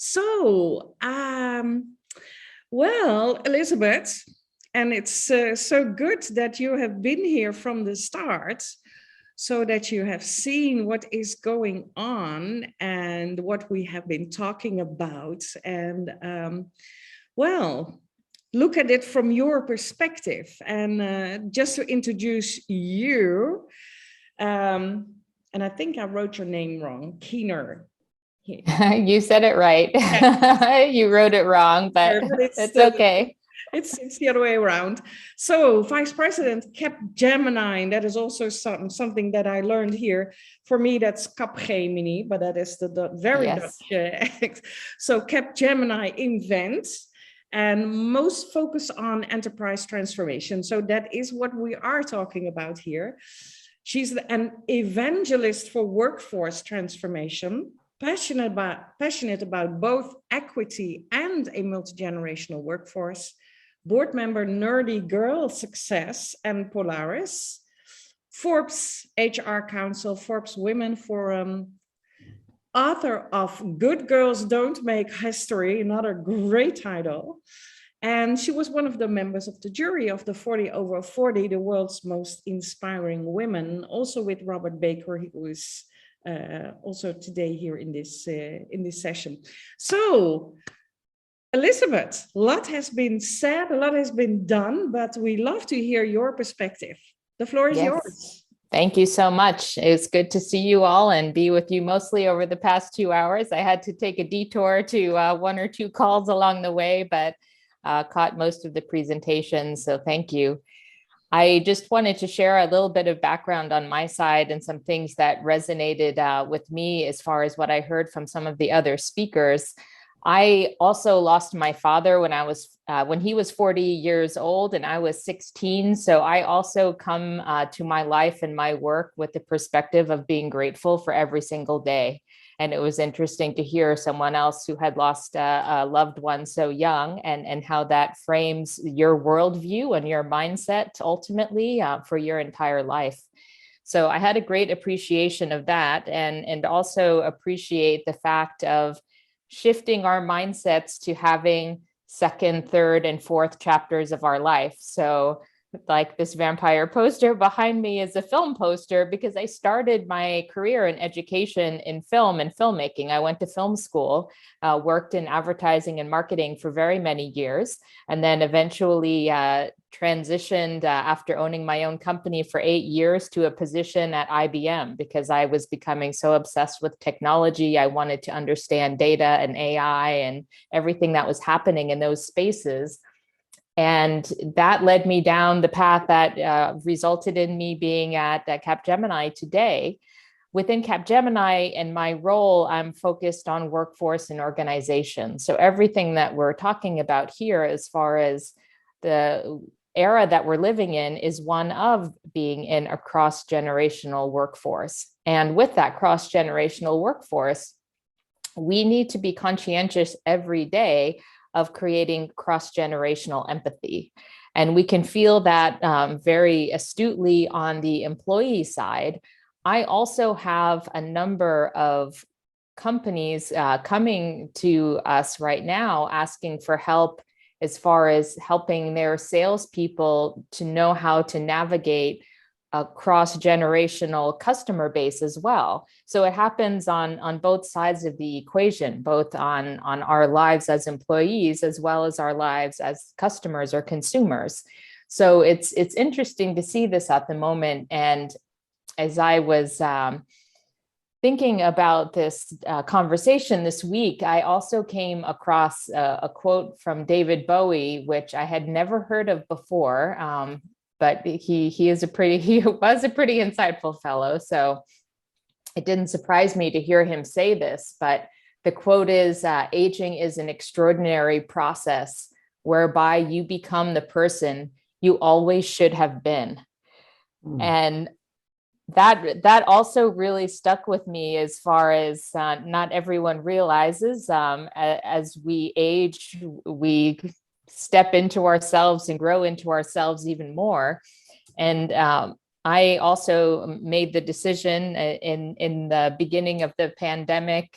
So, well, Elizabeth, and it's so good that you have been here from the start, so that you have seen what is going on and what we have been talking about. And well, look at it from your perspective. And just to introduce you, and I think I wrote your name wrong, Kiehner. You said it right. You wrote it wrong, but it's okay. It's the other way around. So Vice President Capgemini, and that is also something that I learned here. For me, that's Capgemini, but that is the very Dutch. So Capgemini invents and most focus on enterprise transformation. So that is what we are talking about here. She's an evangelist for workforce transformation, passionate about both equity and a multi-generational workforce, board member Nerdy Girl Success and Polaris, Forbes HR Council, Forbes Women Forum, author of Good Girls Don't Make History, another great title. And she was one of the members of the jury of the 40 over 40, the world's most inspiring women, also with Robert Baker, who is also today here in this session. So, Elizabeth, a lot has been said, a lot has been done, but we love to hear your perspective. The floor is yours. Thank you so much. It's good to see you all and be with you mostly over the past 2 hours. I had to take a detour to 1 or 2 calls along the way, but caught most of the presentations, so thank you. I just wanted to share a little bit of background on my side and some things that resonated with me as far as what I heard from some of the other speakers. I also lost my father when he was 40 years old and I was 16. So I also come to my life and my work with the perspective of being grateful for every single day. And it was interesting to hear someone else who had lost a loved one so young and how that frames your worldview and your mindset ultimately for your entire life. So I had a great appreciation of that and also appreciate the fact of shifting our mindsets to having second, third, and fourth chapters of our life. So like this vampire poster behind me is a film poster because I started my career in education in film and filmmaking. I went to film school, worked in advertising and marketing for very many years, and then eventually transitioned after owning my own company for 8 years to a position at IBM because I was becoming so obsessed with technology. I wanted to understand data and AI and everything that was happening in those spaces. And that led me down the path that resulted in me being at Capgemini today. Within Capgemini and my role, I'm focused on workforce and organization. So everything that we're talking about here as far as the era that we're living in is one of being in a cross-generational workforce. And with that cross-generational workforce, we need to be conscientious every day of creating cross-generational empathy. And we can feel that very astutely on the employee side. I also have a number of companies coming to us right now asking for help as far as helping their salespeople to know how to navigate a cross-generational customer base as well. So it happens on both sides of the equation, both on our lives as employees, as well as our lives as customers or consumers. So it's interesting to see this at the moment. And as I was thinking about this conversation this week, I also came across a quote from David Bowie, which I had never heard of before. But he was a pretty insightful fellow. So it didn't surprise me to hear him say this, but the quote is, aging is an extraordinary process whereby you become the person you always should have been. And that also really stuck with me as far as not everyone realizes as we age, we step into ourselves and grow into ourselves even more. And I also made the decision in the beginning of the pandemic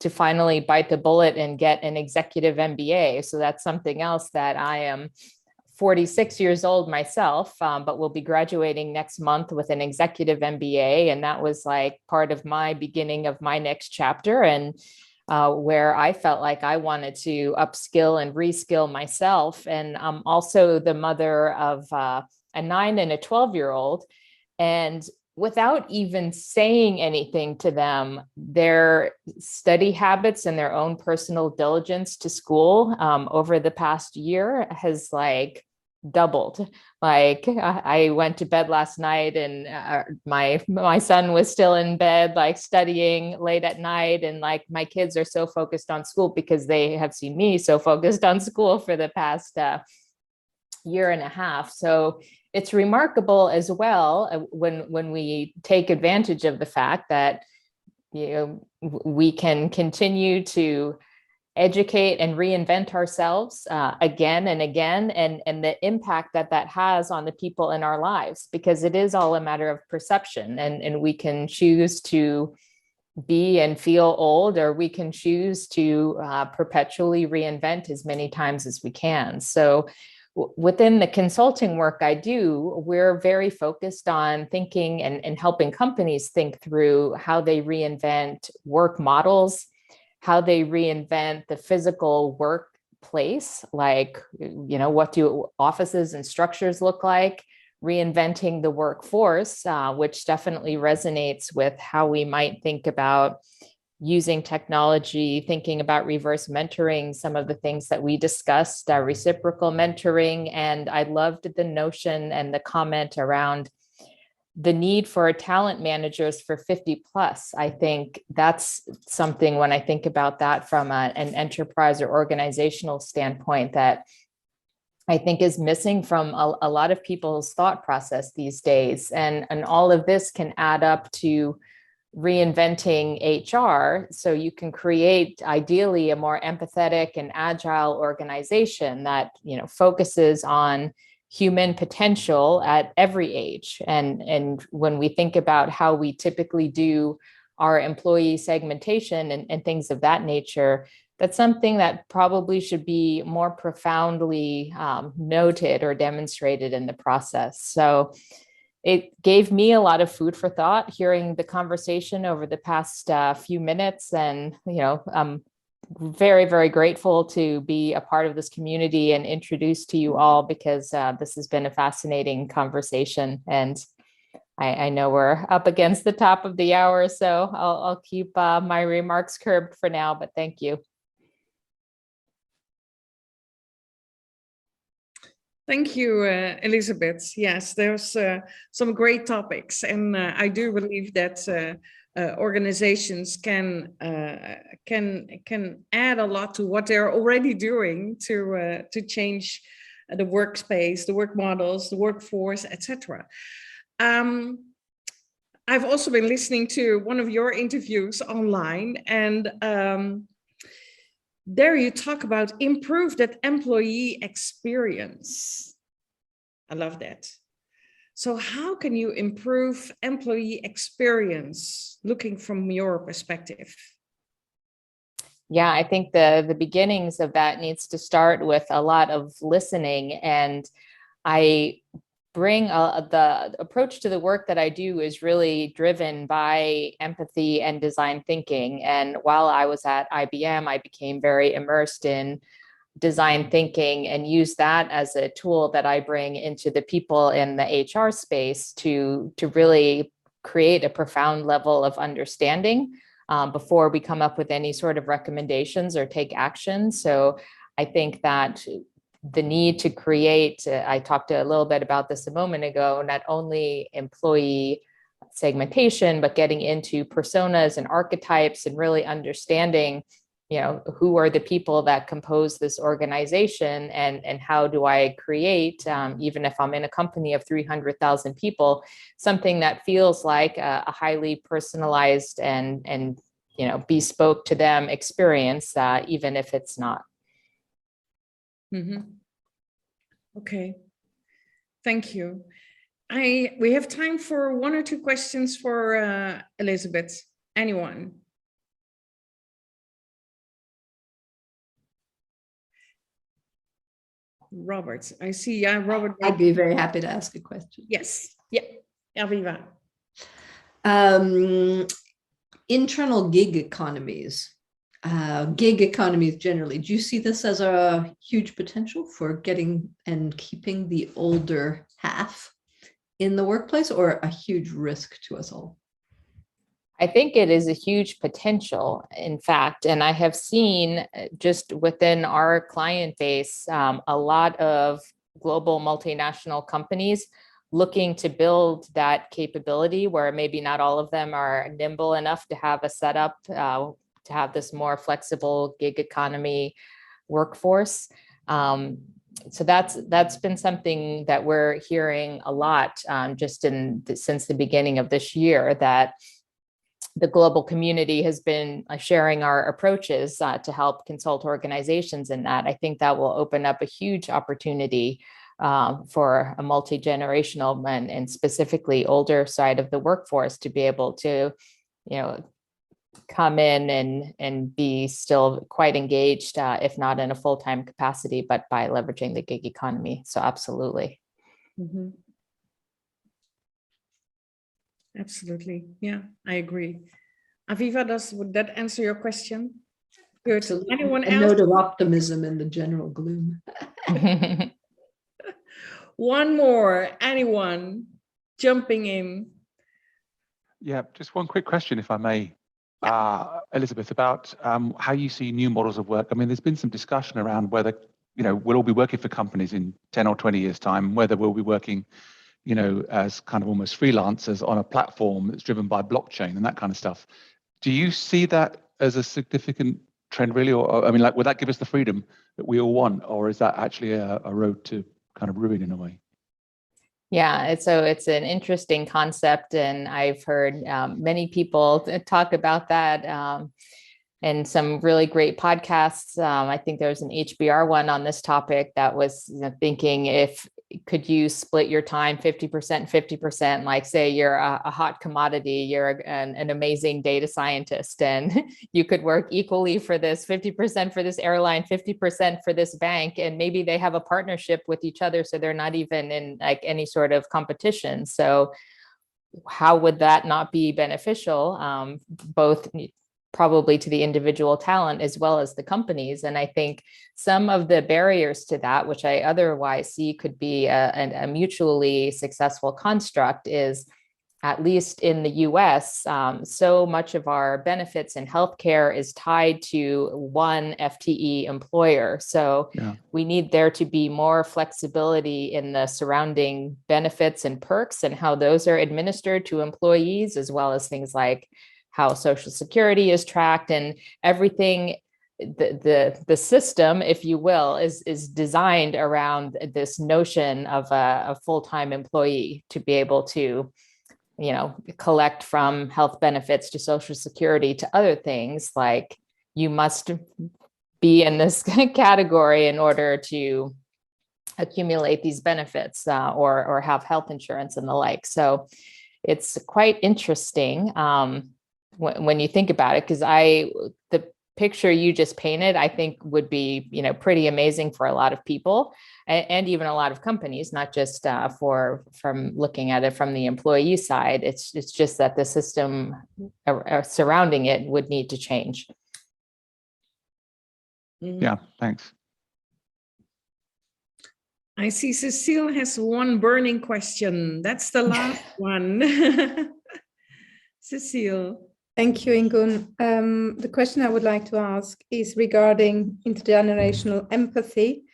to finally bite the bullet and get an executive MBA. So that's something else that I am 46 years old myself, but will be graduating next month with an executive MBA. And that was like part of my beginning of my next chapter, and where I felt like I wanted to upskill and reskill myself. And I'm also the mother of a 9 and a 12-year-old. And without even saying anything to them, their study habits and their own personal diligence to school over the past year has like doubled. Like I went to bed last night and my son was still in bed, like studying late at night. And like my kids are so focused on school because they have seen me so focused on school for the past year and a half. So it's remarkable as well when we take advantage of the fact that, you know, we can continue to educate and reinvent ourselves again and again, and the impact that that has on the people in our lives, because it is all a matter of perception, and we can choose to be and feel old, or we can choose to perpetually reinvent as many times as we can. So within the consulting work I do, we're very focused on thinking and helping companies think through how they reinvent work models, how they reinvent the physical workplace, like, you know, what do offices and structures look like, reinventing the workforce, which definitely resonates with how we might think about using technology, thinking about reverse mentoring, some of the things that we discussed, reciprocal mentoring. And I loved the notion and the comment around the need for talent managers for 50 plus. I think that's something, when I think about that from an enterprise or organizational standpoint, that I think is missing from a lot of people's thought process these days. And all of this can add up to reinventing HR, so you can create ideally a more empathetic and agile organization that, you know, focuses on human potential at every age. And when we think about how we typically do our employee segmentation and things of that nature, that's something that probably should be more profoundly noted or demonstrated in the process. So it gave me a lot of food for thought hearing the conversation over the past few minutes. And, you know, I'm very, very grateful to be a part of this community and introduced to you all, because this has been a fascinating conversation. And I know we're up against the top of the hour, so I'll keep my remarks curbed for now, but thank you. Thank you, Elizabeth. Yes, there's some great topics, and I do believe that organizations can add a lot to what they're already doing to change the workspace, the work models, the workforce, etc. I've also been listening to one of your interviews online, and there you talk about improve that employee experience. I love that. So how can you improve employee experience, looking from your perspective? Yeah, I think the beginnings of that needs to start with a lot of listening. And I bring the approach to the work that I do is really driven by empathy and design thinking. And while I was at IBM, I became very immersed in design thinking and use that as a tool that I bring into the people in the HR space to really create a profound level of understanding before we come up with any sort of recommendations or take action. So I think that the need to create, I talked a little bit about this a moment ago, not only employee segmentation, but getting into personas and archetypes and really understanding, you know, who are the people that compose this organization, and how do I create, even if I'm in a company of 300,000 people, something that feels like a highly personalized and you know, bespoke to them experience, even if it's not. Mm-hmm. Okay, thank you. We have time for one or two questions for Elizabeth. Anyone? Robert. I see. Yeah, Robert. I'd be very happy to ask a question. Yes. Yeah. Aviva. Internal gig economies. Gig economies generally, do you see this as a huge potential for getting and keeping the older half in the workplace, or a huge risk to us all? I think it is a huge potential, in fact, and I have seen just within our client base, a lot of global multinational companies looking to build that capability where maybe not all of them are nimble enough to have a setup to have this more flexible gig economy workforce. So that's been something that we're hearing a lot just since the beginning of this year, that the global community has been sharing our approaches to help consult organizations in that. I think that will open up a huge opportunity for a multi-generational and specifically older side of the workforce to be able to, come in and be still quite engaged, if not in a full-time capacity, but by leveraging the gig economy. So absolutely. Mm-hmm. Absolutely. Yeah, I agree. Aviva, would that answer your question? Good. Absolutely. Anyone else? A note of optimism in the general gloom. One more. Anyone jumping in? Yeah, just one quick question, if I may, Elizabeth, about how you see new models of work. I mean, there's been some discussion around whether, we'll all be working for companies in 10 or 20 years' time, whether we'll be working, as kind of almost freelancers on a platform that's driven by blockchain and that kind of stuff. Do you see that as a significant trend, really? Or, I mean, would that give us the freedom that we all want? Or is that actually a road to kind of ruin in a way? Yeah, it's an interesting concept, and I've heard many people talk about that and some really great podcasts. I think there was an HBR one on this topic that was thinking, could you split your time 50%, 50%, like say you're a hot commodity, you're an amazing data scientist, and you could work equally for this 50% for this airline, 50% for this bank, and maybe they have a partnership with each other, so they're not even in like any sort of competition. So how would that not be beneficial, both probably to the individual talent as well as the companies? And I think some of the barriers to that, which I otherwise see could be a mutually successful construct, is at least in the US, so much of our benefits in healthcare is tied to one FTE employer. So we need there to be more flexibility in the surrounding benefits and perks and how those are administered to employees, as well as things like how Social Security is tracked and everything. The system, if you will, is designed around this notion of a full-time employee to be able to, collect from health benefits to Social Security to other things. Like you must be in this category in order to accumulate these benefits or have health insurance and the like. So it's quite interesting when you think about it, because the picture you just painted, I think would be, pretty amazing for a lot of people and even a lot of companies, not just from looking at it from the employee side. It's just that the system surrounding it would need to change. Yeah, thanks. I see Cecile has one burning question. That's the last one. Cecile. Thank you, Ingun. The question I would like to ask is regarding intergenerational empathy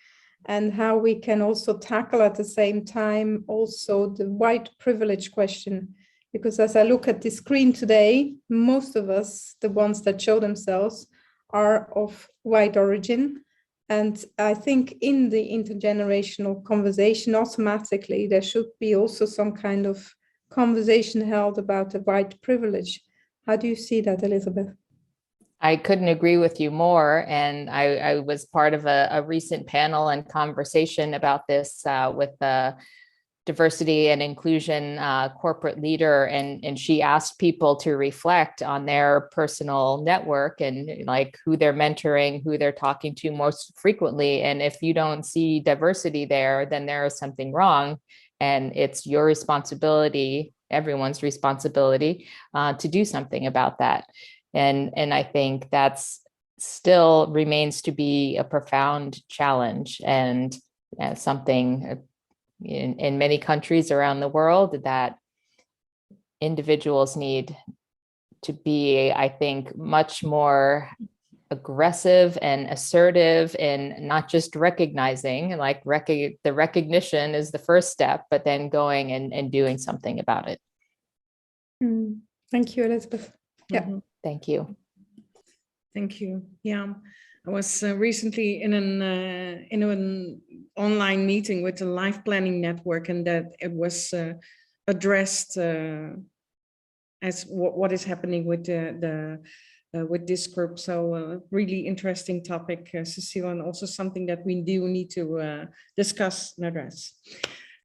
and how we can also tackle at the same time also the white privilege question. Because as I look at the screen today, most of us, the ones that show themselves, are of white origin. And I think in the intergenerational conversation, automatically, there should be also some kind of conversation held about the white privilege. How do you see that, Elizabeth? I couldn't agree with you more. And I was part of a recent panel and conversation about this with diversity and inclusion corporate leader, and she asked people to reflect on their personal network and like who they're mentoring, who they're talking to most frequently. And if you don't see diversity there, then there is something wrong. And it's your responsibility, everyone's responsibility, to do something about that. And I think that's still remains to be a profound challenge, and something in many countries around the world that individuals need to be, I think, much more aggressive and assertive, and not just recognizing, like the recognition is the first step, but then going and doing something about it. Thank you, Elizabeth. Yeah. Thank you. Thank you. Yeah, I was recently in an online meeting with the Life Planning Network, and that it was addressed as what is happening with with this group. So really interesting topic, Cecile, and also something that we do need to discuss and address.